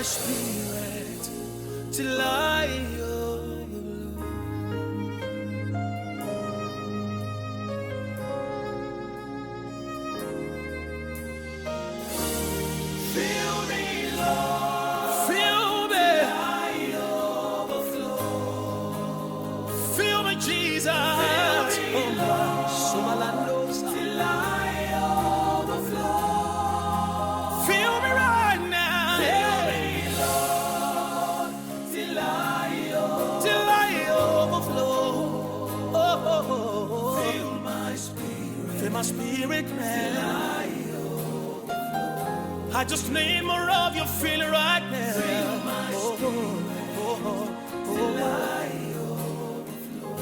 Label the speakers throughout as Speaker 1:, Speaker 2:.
Speaker 1: spirit till I overflow. Fill me, Lord. Fill me. I overflow. Fill me, Jesus. Fill me, Lord. Till I overflow. Fill me right now. Fill me, Lord. Till I overflow. Oh, fill my spirit. Fill my spirit, man. I just need more of your feeling right now. Fill my spirit till I overflow.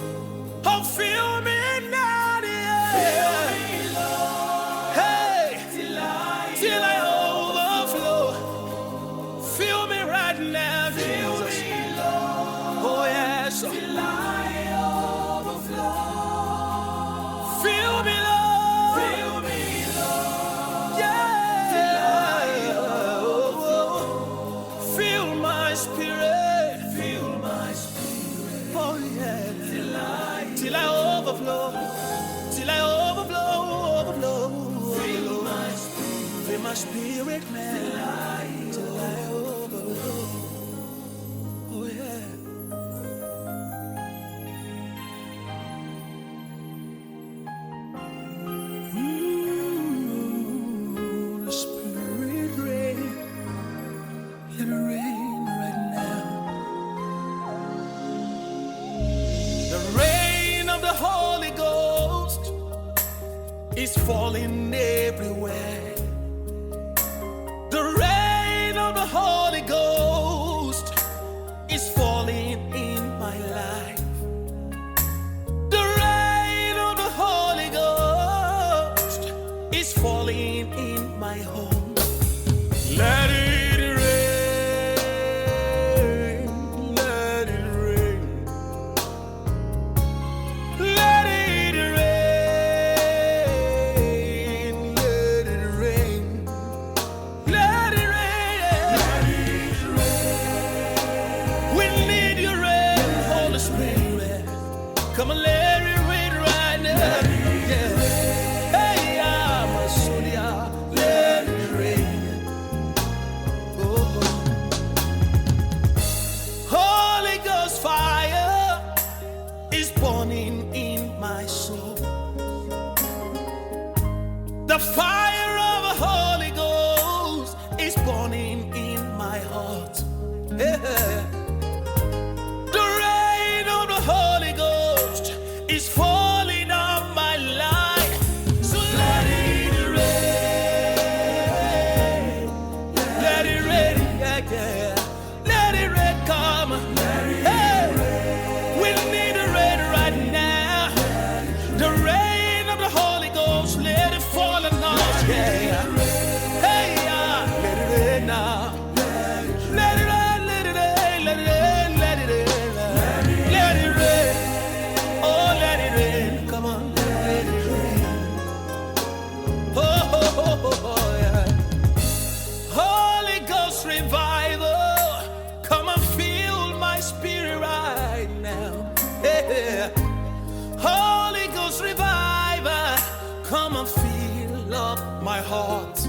Speaker 1: Oh, fill me now, yeah. Fill me, Lord. Hey, till I overflow. Fill me right now, fill Jesus. Me, Lord. Oh yes. Till I overflow. Fill me, Lord. Fill me, Lord. Yeah. Till I overflow, till I overflow. Fill my spirit, man. Till I overflow. Oh yeah. The spirit rain, let it rain right now. The rain of the Holy Ghost is falling everywhere. The rain of the Holy Ghost is falling in my life. The rain of the Holy Ghost is falling in my home. Let it come on, let it rain right now. Yeah. Hey, I'm a soldier. Let it rain. Oh. Holy Ghost fire is burning in my soul. The fire of the Holy Ghost is burning in my heart. Yeah. Is falling on my life, so let it rain, let it rain, yeah, yeah. Let it rain, come, hey, we need the rain right now, the rain of the Holy Ghost, let it fall on us, yeah, hey, yeah, let it rain now, let it rain, let it rain, let it rain, let it rain, let it rain. Come on, let it rain. Oh, yeah. Holy Ghost revival, come and fill my spirit right now. Yeah. Holy Ghost revival, come and fill up my heart.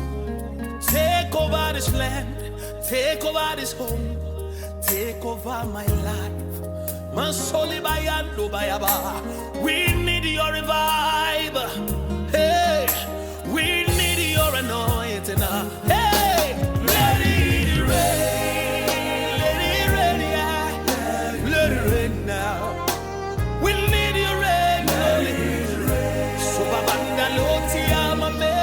Speaker 1: Take over this land, take over this home, take over my life. We need your revival. Hey, we need your anointing. Hey, let it rain, let it rain, yeah. Let it rain now. We need your rain, so babanda loti amame.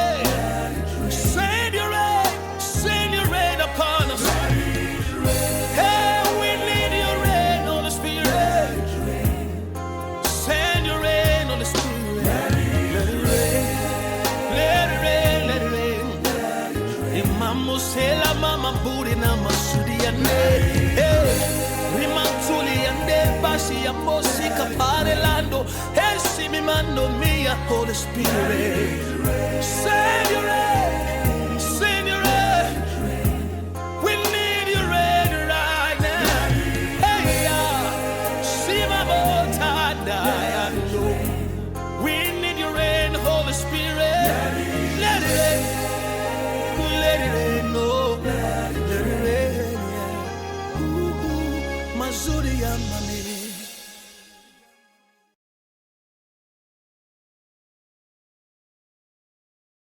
Speaker 1: Send your rain upon us. Hey, we need your rain, Holy Spirit. Send your rain on the Spirit. Let it rain. Let it rain. Let it rain. Imamu sela mama buri na masudi ane. Rimantuli ande bashi ya mosi kapare lando. Hey, simi mando mia, Holy Spirit. Send your rain. Send your rain. We need your rain. Hallelujah, mommy.